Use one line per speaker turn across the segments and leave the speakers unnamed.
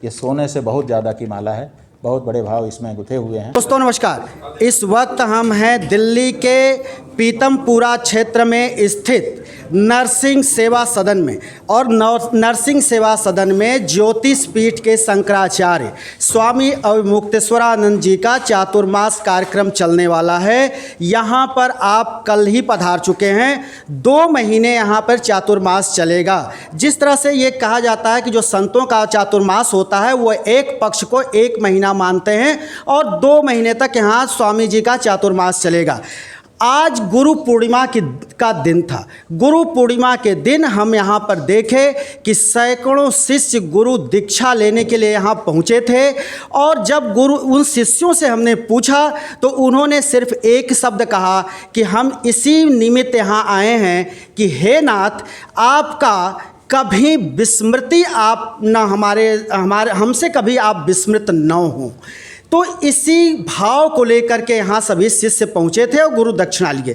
ये सोने से बहुत ज़्यादा की माला है, बहुत बड़े भाव इसमें गुथे हुए हैं।
दोस्तों नमस्कार। इस वक्त हम हैं दिल्ली के पीतमपुरा क्षेत्र में स्थित नरसिंह सेवा सदन में, और नरसिंह सेवा सदन में ज्योतिष पीठ के शंकराचार्य स्वामी अवमुक्तेश्वरानंद जी का चातुर्मास कार्यक्रम चलने वाला है। यहाँ पर आप कल ही पधार चुके हैं। 2 महीने यहाँ पर चातुर्मास चलेगा। जिस तरह से ये कहा जाता है कि जो संतों का चातुर्मास होता है वो एक पक्ष को 1 महीना मानते हैं, और 2 महीने तक यहाँ स्वामी जी का चातुर्मास चलेगा। आज गुरु पूर्णिमा का दिन था। गुरु पूर्णिमा के दिन हम यहाँ पर देखे कि सैकड़ों शिष्य गुरु दीक्षा लेने के लिए यहाँ पहुँचे थे, और जब गुरु उन शिष्यों से हमने पूछा तो उन्होंने सिर्फ एक शब्द कहा कि हम इसी निमित्त यहाँ आए हैं कि हे नाथ, आपका कभी विस्मृति आप न हमारे हमसे कभी आप विस्मृत न हो। तो इसी भाव को लेकर के यहाँ सभी शिष्य पहुँचे थे और गुरु दक्षिणा लिए।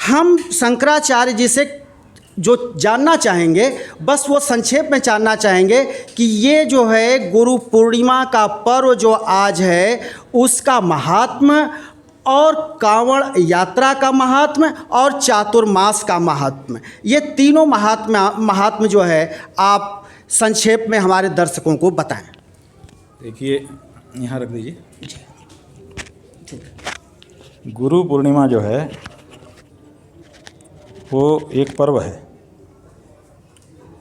हम शंकराचार्य जी से जो जानना चाहेंगे, बस वो संक्षेप में जानना चाहेंगे कि ये जो है गुरु पूर्णिमा का पर्व जो आज है उसका महात्म्य, और कांवड़ यात्रा का महात्म्य, और चातुर्मास का महात्म्य, ये तीनों महात्म्य जो है आप संक्षेप में हमारे दर्शकों को बताएं।
देखिए, यहाँ रख दीजिए। गुरु पूर्णिमा जो है वो एक पर्व है,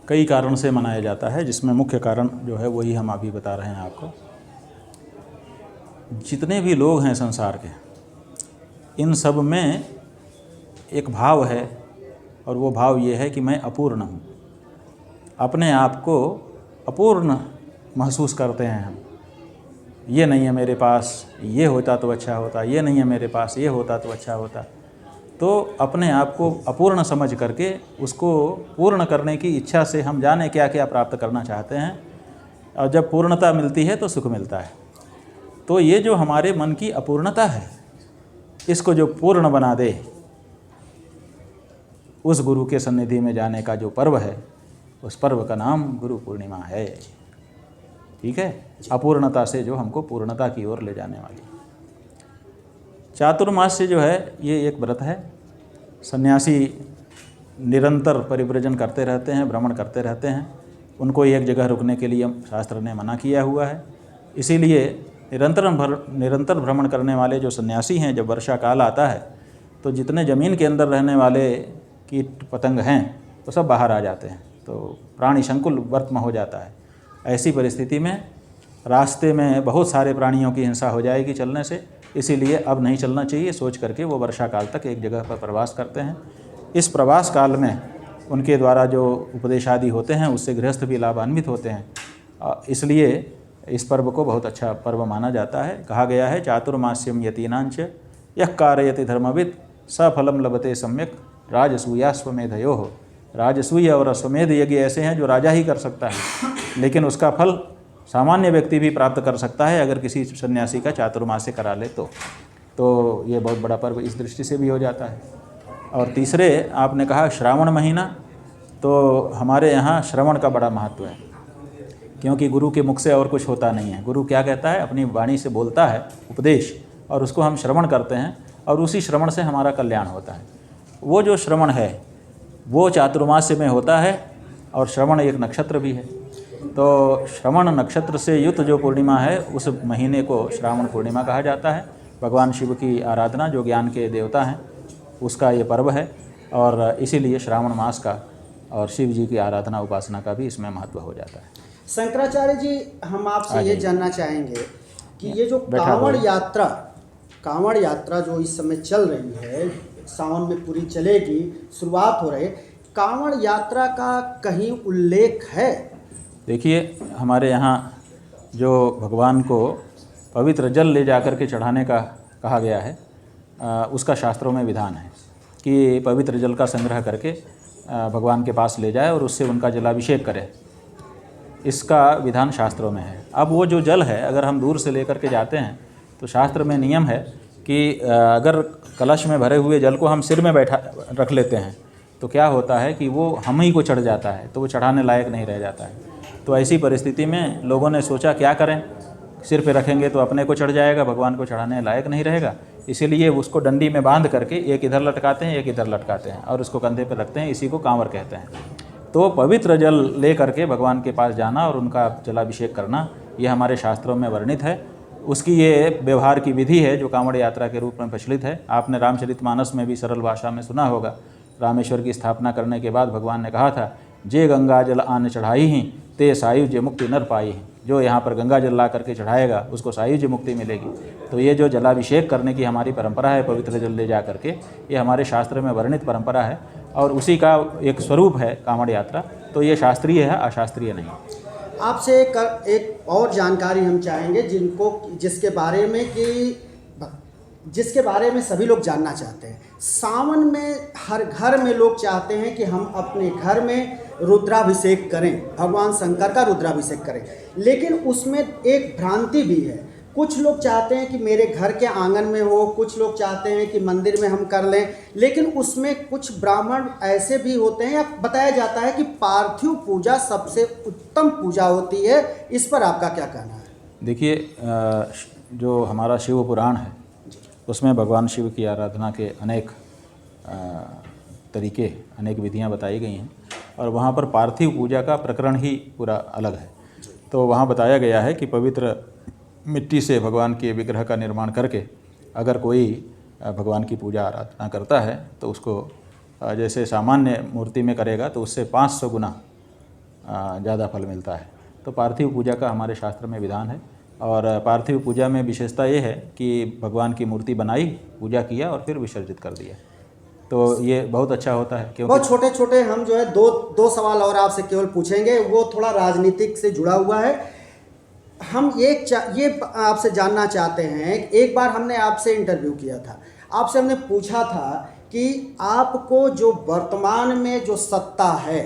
कई कारण से मनाया जाता है, जिसमें मुख्य कारण जो है वही हम अभी बता रहे हैं आपको। जितने भी लोग हैं संसार के, इन सब में एक भाव है, और वो भाव ये है कि मैं अपूर्ण हूँ। अपने आप को अपूर्ण महसूस करते हैं हम। ये नहीं है मेरे पास, ये होता तो अच्छा होता, ये नहीं है मेरे पास, ये होता तो अच्छा होता। तो अपने आप को अपूर्ण समझ करके उसको पूर्ण करने की इच्छा से हम जाने क्या क्या प्राप्त करना चाहते हैं, और जब पूर्णता मिलती है तो सुख मिलता है। तो ये जो हमारे मन की अपूर्णता है, इसको जो पूर्ण बना दे, उस गुरु के सन्निधि में जाने का जो पर्व है, उस पर्व का नाम गुरु पूर्णिमा है। ठीक है, अपूर्णता से जो हमको पूर्णता की ओर ले जाने वाली। चातुर्मास से जो है ये एक व्रत है। सन्यासी निरंतर परिव्रजन करते रहते हैं, भ्रमण करते रहते हैं। उनको एक जगह रुकने के लिए शास्त्र ने मना किया हुआ है। इसीलिए निरंतर भ्रमण करने वाले जो सन्यासी हैं, जब वर्षा काल आता है तो जितने ज़मीन के अंदर रहने वाले कीट पतंग हैं वो सब बाहर आ जाते हैं, तो प्राणी संकुल वर्तम हो जाता है। ऐसी परिस्थिति में रास्ते में बहुत सारे प्राणियों की हिंसा हो जाएगी चलने से, इसीलिए अब नहीं चलना चाहिए सोच करके वो वर्षा काल तक एक जगह पर प्रवास करते हैं। इस प्रवास काल में उनके द्वारा जो उपदेश आदि होते हैं उससे गृहस्थ भी लाभान्वित होते हैं। इसलिए इस पर्व को बहुत अच्छा पर्व माना जाता है। कहा गया है, चातुर्मास्यम यतीनांच यः कारयति धर्मविद सफलम लभते सम्यक राजसूयाश्वमेधयोः। राजसूय और अश्वमेध यज्ञ ऐसे हैं जो राजा ही कर सकता है, लेकिन उसका फल सामान्य व्यक्ति भी प्राप्त कर सकता है अगर किसी सन्यासी का चातुर्मास से करा ले तो ये बहुत बड़ा पर्व इस दृष्टि से भी हो जाता है। और तीसरे, आपने कहा श्रावण महीना, तो हमारे यहाँ श्रवण का बड़ा महत्व है, क्योंकि गुरु के मुख से और कुछ होता नहीं है। गुरु क्या कहता है, अपनी वाणी से बोलता है उपदेश, और उसको हम श्रवण करते हैं, और उसी श्रवण से हमारा कल्याण होता है। वो जो श्रवण है वो चातुर्मास में होता है, और श्रवण एक नक्षत्र भी है। तो श्रवण नक्षत्र से युक्त जो पूर्णिमा है, उस महीने को श्रावण पूर्णिमा कहा जाता है। भगवान शिव की आराधना, जो ज्ञान के देवता हैं, उसका ये पर्व है, और इसीलिए श्रावण मास का और शिव जी की आराधना उपासना का भी इसमें महत्व हो जाता है।
शंकराचार्य जी, हम आपसे ये जानना चाहेंगे कि ये जो कांवड़ यात्रा जो इस समय चल रही है, सावन में पूरी चलेगी, शुरुआत हो रही है, कांवड़ यात्रा का कहीं उल्लेख है?
देखिए, हमारे यहाँ जो भगवान को पवित्र जल ले जाकर के चढ़ाने का कहा गया है, उसका शास्त्रों में विधान है कि पवित्र जल का संग्रह करके भगवान के पास ले जाए और उससे उनका जलाभिषेक करे। इसका विधान शास्त्रों में है। अब वो जो जल है, अगर हम दूर से लेकर के जाते हैं तो शास्त्र में नियम है कि अगर कलश में भरे हुए जल को हम सिर में रख लेते हैं तो क्या होता है कि वो हम ही को चढ़ जाता है, तो वो चढ़ाने लायक नहीं रह जाता है। तो ऐसी परिस्थिति में लोगों ने सोचा क्या करें, सिर पे रखेंगे तो अपने को चढ़ जाएगा, भगवान को चढ़ाने लायक नहीं रहेगा। इसीलिए उसको डंडी में बांध करके एक इधर लटकाते हैं, एक इधर लटकाते हैं और उसको कंधे पर रखते हैं। इसी को कांवर कहते हैं। तो पवित्र जल ले करके भगवान के पास जाना और उनका जलाभिषेक करना, ये हमारे शास्त्रों में वर्णित है। उसकी ये व्यवहार की विधि है जो कांवड़ यात्रा के रूप में प्रचलित है। आपने रामचरितमानस में भी सरल भाषा में सुना होगा। रामेश्वर की स्थापना करने के बाद भगवान ने कहा था, जे गंगा जल आन चढ़ाई ही ते सायुज्य मुक्ति नर पाई ही। जो यहाँ पर गंगा जल ला करके चढ़ाएगा उसको सायुज्य मुक्ति मिलेगी। तो ये जो जलाभिषेक करने की हमारी परंपरा है, पवित्र जल ले जा करके, ये हमारे शास्त्र में वर्णित परंपरा है और उसी का एक स्वरूप है कांवड़ यात्रा। तो ये शास्त्रीय है, अशास्त्रीय नहीं।
आपसे एक और जानकारी हम चाहेंगे जिसके बारे में सभी लोग जानना चाहते हैं। सावन में हर घर में लोग चाहते हैं कि हम अपने घर में रुद्राभिषेक करें, भगवान शंकर का रुद्राभिषेक करें, लेकिन उसमें एक भ्रांति भी है। कुछ लोग चाहते हैं कि मेरे घर के आंगन में हो, कुछ लोग चाहते हैं कि मंदिर में हम कर लें, लेकिन उसमें कुछ ब्राह्मण ऐसे भी होते हैं, या बताया जाता है कि पार्थिव पूजा सबसे उत्तम पूजा होती है। इस पर आपका क्या कहना है?
देखिए, जो हमारा शिव पुराण है उसमें भगवान शिव की आराधना के अनेक तरीके, अनेक विधियां बताई गई हैं और वहाँ पर पार्थिव पूजा का प्रकरण ही पूरा अलग है। तो वहाँ बताया गया है कि पवित्र मिट्टी से भगवान के विग्रह का निर्माण करके अगर कोई भगवान की पूजा आराधना करता है तो उसको जैसे सामान्य मूर्ति में करेगा तो उससे 500 गुना ज़्यादा फल मिलता है। तो पार्थिव पूजा का हमारे शास्त्र में विधान है और पार्थिव पूजा में विशेषता ये है कि भगवान की मूर्ति बनाई, पूजा किया और फिर विसर्जित कर दिया। तो ये बहुत अच्छा होता है। क्योंकि
बहुत छोटे छोटे हम जो है दो सवाल और आपसे केवल पूछेंगे, वो थोड़ा राजनीतिक से जुड़ा हुआ है। हम ये आपसे जानना चाहते हैं, एक बार हमने आपसे इंटरव्यू किया था, आपसे हमने पूछा था कि आपको जो वर्तमान में जो सत्ता है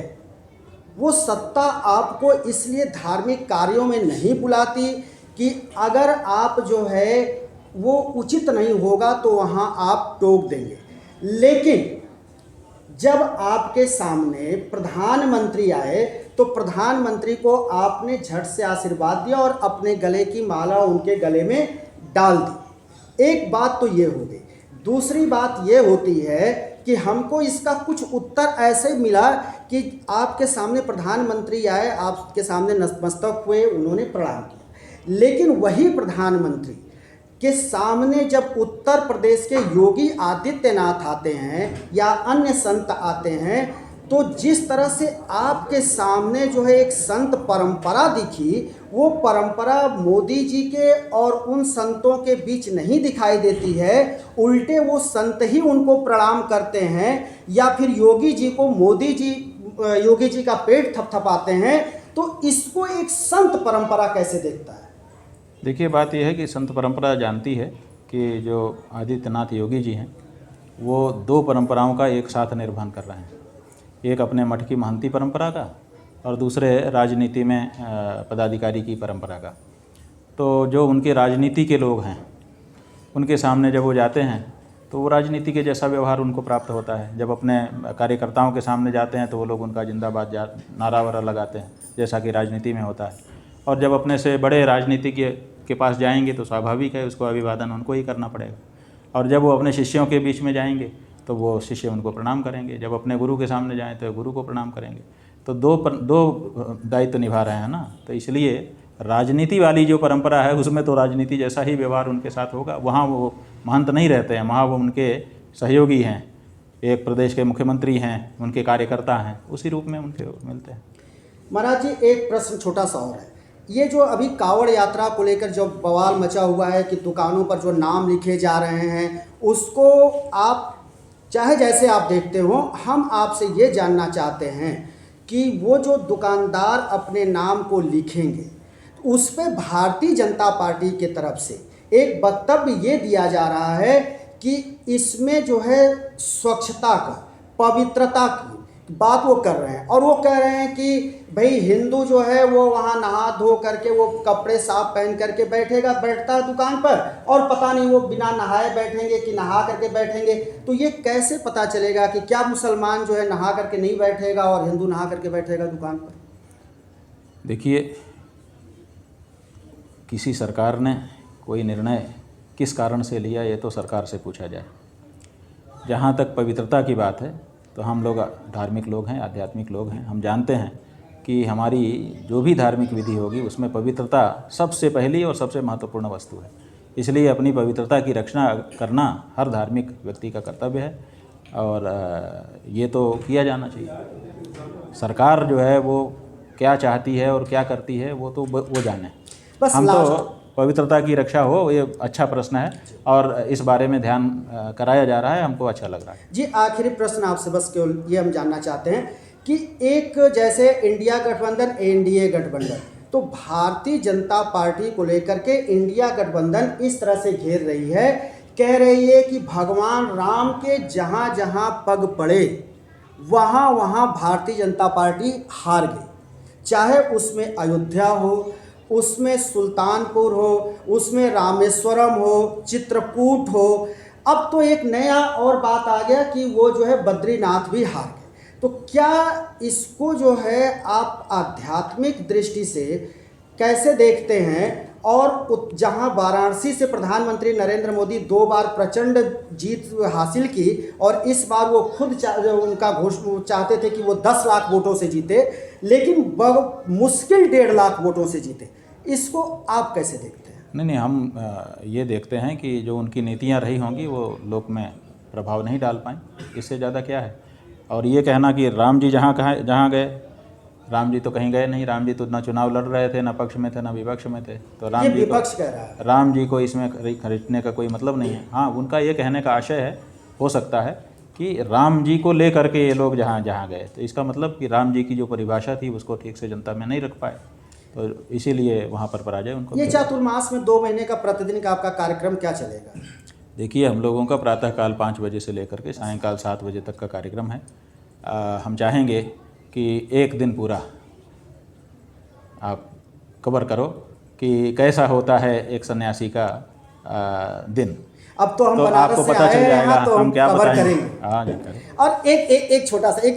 वो सत्ता आपको इसलिए धार्मिक कार्यों में नहीं बुलाती कि अगर आप जो है वो उचित नहीं होगा तो वहाँ आप टोक देंगे, लेकिन जब आपके सामने प्रधानमंत्री आए तो प्रधानमंत्री को आपने झट से आशीर्वाद दिया और अपने गले की माला उनके गले में डाल दी। एक बात तो ये हो गई। दूसरी बात ये होती है कि हमको इसका कुछ उत्तर ऐसे मिला कि आपके सामने प्रधानमंत्री आए, आपके सामने नतमस्तक हुए, उन्होंने प्रणाम किया, लेकिन वही प्रधानमंत्री के सामने जब उत्तर प्रदेश के योगी आदित्यनाथ आते हैं या अन्य संत आते हैं तो जिस तरह से आपके सामने जो है एक संत परंपरा दिखी, वो परंपरा मोदी जी के और उन संतों के बीच नहीं दिखाई देती है। उल्टे वो संत ही उनको प्रणाम करते हैं या फिर योगी जी का पेट थपथपाते हैं। तो इसको एक संत परंपरा कैसे देखता है?
देखिए, बात यह है कि संत परंपरा जानती है कि जो आदित्यनाथ योगी जी हैं वो 2 परंपराओं का एक साथ निर्वहन कर रहे हैं। एक अपने मठ की महंती परंपरा का और दूसरे राजनीति में पदाधिकारी की परंपरा का। तो जो उनके राजनीति के लोग हैं उनके सामने जब वो जाते हैं तो वो राजनीति के जैसा व्यवहार उनको प्राप्त होता है। जब अपने कार्यकर्ताओं के सामने जाते हैं तो वो लोग उनका जिंदाबाद नारा वारा लगाते हैं, जैसा कि राजनीति में होता है। और जब अपने से बड़े राजनीतिज्ञ के पास जाएंगे तो स्वाभाविक है उसको अभिवादन उनको ही करना पड़ेगा। और जब वो अपने शिष्यों के बीच में जाएंगे तो वो शिष्य उनको प्रणाम करेंगे। जब अपने गुरु के सामने जाएं तो गुरु को प्रणाम करेंगे। तो दो दायित्व निभा रहे हैं ना। तो इसलिए राजनीति वाली जो परंपरा है उसमें तो राजनीति जैसा ही व्यवहार उनके साथ होगा। वहाँ वो महंत नहीं रहते हैं, वहाँ वो उनके सहयोगी हैं, एक प्रदेश के मुख्यमंत्री हैं, उनके कार्यकर्ता हैं, उसी रूप में उनके मिलते हैं।
महाराज जी, एक प्रश्न छोटा सा और है। ये जो अभी कांवड़ यात्रा को लेकर जो बवाल मचा हुआ है कि दुकानों पर जो नाम लिखे जा रहे हैं, उसको आप चाहे जैसे आप देखते हो, हम आपसे ये जानना चाहते हैं कि वो जो दुकानदार अपने नाम को लिखेंगे उस पर भारतीय जनता पार्टी की तरफ से एक वक्तव्य ये दिया जा रहा है कि इसमें जो है स्वच्छता का, पवित्रता की बात वो कर रहे हैं। और वो कह रहे हैं कि भाई हिंदू जो है वो वहाँ नहा धो करके वो कपड़े साफ पहन करके बैठता है दुकान पर, और पता नहीं वो बिना नहाए बैठेंगे कि नहा करके बैठेंगे। तो ये कैसे पता चलेगा कि क्या मुसलमान जो है नहा करके नहीं बैठेगा और हिंदू नहा करके बैठेगा दुकान पर?
देखिए, किसी सरकार ने कोई निर्णय किस कारण से लिया ये तो सरकार से पूछा जाए। जहाँ तक पवित्रता की बात है तो हम लोग धार्मिक लोग हैं, आध्यात्मिक लोग हैं। हम जानते हैं कि हमारी जो भी धार्मिक विधि होगी उसमें पवित्रता सबसे पहली और सबसे महत्वपूर्ण वस्तु है। इसलिए अपनी पवित्रता की रक्षा करना हर धार्मिक व्यक्ति का कर्तव्य है और ये तो किया जाना चाहिए। सरकार जो है वो क्या चाहती है और क्या करती है वो जाने।
बस
हम तो पवित्रता की रक्षा हो, ये अच्छा प्रश्न है और इस बारे में ध्यान कराया जा रहा है, हमको अच्छा लग रहा है।
जी, आखिरी प्रश्न आपसे बस केवल ये हम जानना चाहते हैं कि एक जैसे इंडिया गठबंधन, एनडीए गठबंधन, तो भारतीय जनता पार्टी को लेकर के इंडिया गठबंधन इस तरह से घेर रही है, कह रही है कि भगवान राम के जहाँ जहाँ पग पड़े वहाँ वहाँ भारतीय जनता पार्टी हार गई। चाहे उसमें अयोध्या हो, उसमें सुल्तानपुर हो, उसमें रामेश्वरम हो, चित्रकूट हो, अब तो एक नया और बात आ गया कि वो जो है बद्रीनाथ भी हार गए। तो क्या इसको जो है आप आध्यात्मिक दृष्टि से कैसे देखते हैं? और जहां वाराणसी से प्रधानमंत्री नरेंद्र मोदी 2 बार प्रचंड जीत हासिल की और इस बार वो खुद उनका चाहते थे कि वो 10 लाख वोटों से जीते, लेकिन मुश्किल 1.5 लाख वोटों से जीते, इसको आप कैसे देखते हैं?
नहीं, हम ये देखते हैं कि जो उनकी नीतियां रही होंगी वो लोक में प्रभाव नहीं डाल पाएँ, इससे ज़्यादा क्या है। और ये कहना कि राम जी जहाँ गए, राम जी तो कहीं गए नहीं। राम जी तो ना चुनाव लड़ रहे थे, ना पक्ष में थे, ना विपक्ष में थे। तो राम जी को इसमें खरीदने का कोई मतलब नहीं है। हाँ, उनका ये कहने का आशय है, हो सकता है कि राम जी को ले करके ये लोग जहाँ गए, तो इसका मतलब कि राम जी की जो परिभाषा थी उसको ठीक से जनता में नहीं रख पाए, तो इसीलिए वहाँ पर पराजय उनको।
ये चातुर्मास में 2 महीने का प्रतिदिन का आपका कार्यक्रम क्या चलेगा?
देखिए, हम लोगों का प्रातःकाल 5 बजे से लेकर के सायंकाल 7 बजे तक का कार्यक्रम है। हम चाहेंगे कि एक दिन पूरा आप कवर करो कि कैसा होता है एक सन्यासी का दिन।
अब तो हम बनारस से
पता
आए
चल
हैं
जाएगा,
यहाँ, तो
हम क्या
कवर
बताएंगे।
करेंगे।
हाँ, करें।
और एक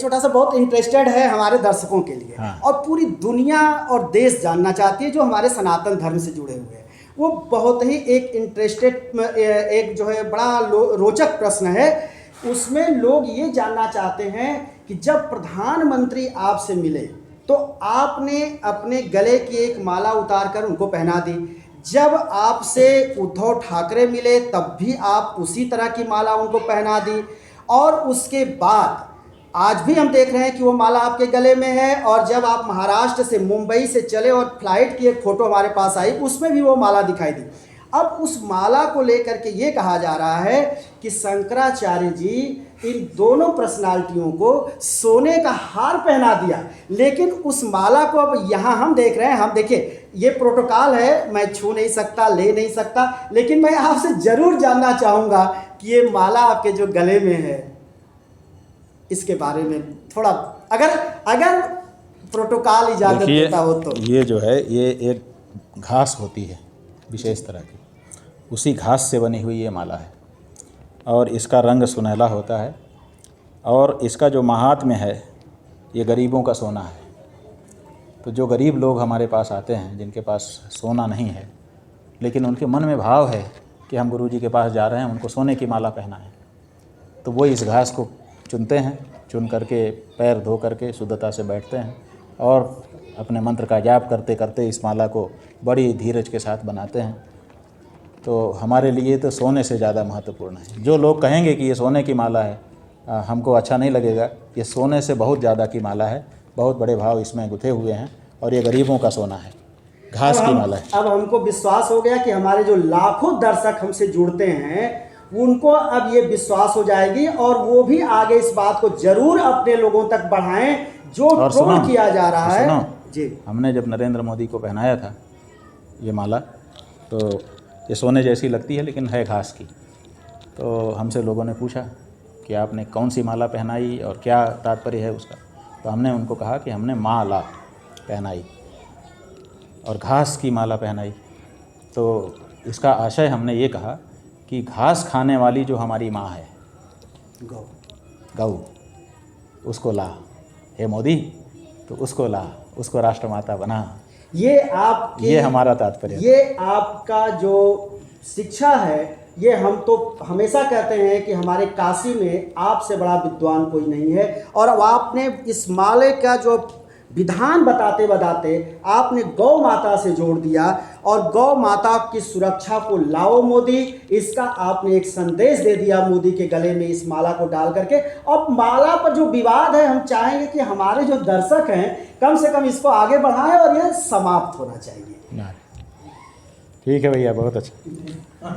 छोटा सा बहुत इंटरेस्टेड है हमारे दर्शकों के लिए।
हाँ।
और पूरी दुनिया और देश जानना चाहती है जो हमारे सनातन धर्म से जुड़े हुए हैं। वो बहुत ही एक इंटरेस्टेड एक जो है बड़ा रोचक प्रश्न है। उसमें लोग ये जानना चाहते हैं कि जब प्रधानमंत्री आपसे मिले तो आपने अपने गले की एक माला उतार कर उनको पहना दी। जब आपसे उद्धव ठाकरे मिले तब भी आप उसी तरह की माला उनको पहना दी। और उसके बाद आज भी हम देख रहे हैं कि वो माला आपके गले में है। और जब आप महाराष्ट्र से मुंबई से चले और फ्लाइट की एक फ़ोटो हमारे पास आई, उसमें भी वो माला दिखाई दी। अब उस माला को लेकर के ये कहा जा रहा है कि शंकराचार्य जी इन दोनों पर्सनालिटियों को सोने का हार पहना दिया, लेकिन उस माला को अब यहाँ हम देख रहे हैं। हम देखिए, ये प्रोटोकॉल है, मैं छू नहीं सकता, ले नहीं सकता, लेकिन मैं आपसे ज़रूर जानना चाहूँगा कि ये माला आपके जो गले में है इसके बारे में थोड़ा अगर प्रोटोकॉल इजाज़त देता हो तो।
ये जो है ये एक घास होती है विशेष तरह की, उसी घास से बनी हुई ये माला है और इसका रंग सुनहला होता है। और इसका जो महात्म्य है, ये गरीबों का सोना है। तो जो गरीब लोग हमारे पास आते हैं, जिनके पास सोना नहीं है, लेकिन उनके मन में भाव है कि हम गुरुजी के पास जा रहे हैं, उनको सोने की माला पहना है, तो वो इस घास को चुनते हैं। चुन करके पैर धो करके शुद्धता से बैठते हैं और अपने मंत्र का जाप करते करते इस माला को बड़ी धीरज के साथ बनाते हैं। तो हमारे लिए तो सोने से ज़्यादा महत्वपूर्ण है। जो लोग कहेंगे कि ये सोने की माला है, हमको अच्छा नहीं लगेगा। ये सोने से बहुत ज़्यादा की माला है, बहुत बड़े भाव इसमें गुथे हुए हैं और ये गरीबों का सोना है, घास की माला है।
अब हमको विश्वास हो गया कि हमारे जो लाखों दर्शक हमसे जुड़ते हैं उनको अब ये विश्वास हो जाएगी और वो भी आगे इस बात को जरूर अपने लोगों तक बढ़ाएं जो ट्रोल किया जा रहा है। जी,
हमने जब नरेंद्र मोदी को पहनाया था ये माला, तो ये सोने जैसी लगती है लेकिन है घास की। तो हमसे लोगों ने पूछा कि आपने कौन सी माला पहनाई और क्या तात्पर्य है उसका। तो हमने उनको कहा कि हमने माला पहनाई और घास की माला पहनाई। तो इसका आशय हमने ये कहा कि घास खाने वाली जो हमारी माँ है, गौ, उसको ला, हे मोदी, तो उसको ला उसको राष्ट्रमाता बना।
ये आपकी
ये हमारा तात्पर्य है।
ये आपका जो शिक्षा है, ये हम तो हमेशा कहते हैं कि हमारे काशी में आपसे बड़ा विद्वान कोई नहीं है। और अब आपने इस माले का जो विधान बताते बताते आपने गौ माता से जोड़ दिया, और गौ माता की सुरक्षा को लाओ मोदी, इसका आपने एक संदेश दे दिया मोदी के गले में इस माला को डाल करके। अब माला पर जो विवाद है, हम चाहेंगे कि हमारे जो दर्शक हैं कम से कम इसको आगे बढ़ाएं और यह समाप्त होना चाहिए।
ठीक है भैया, बहुत अच्छा।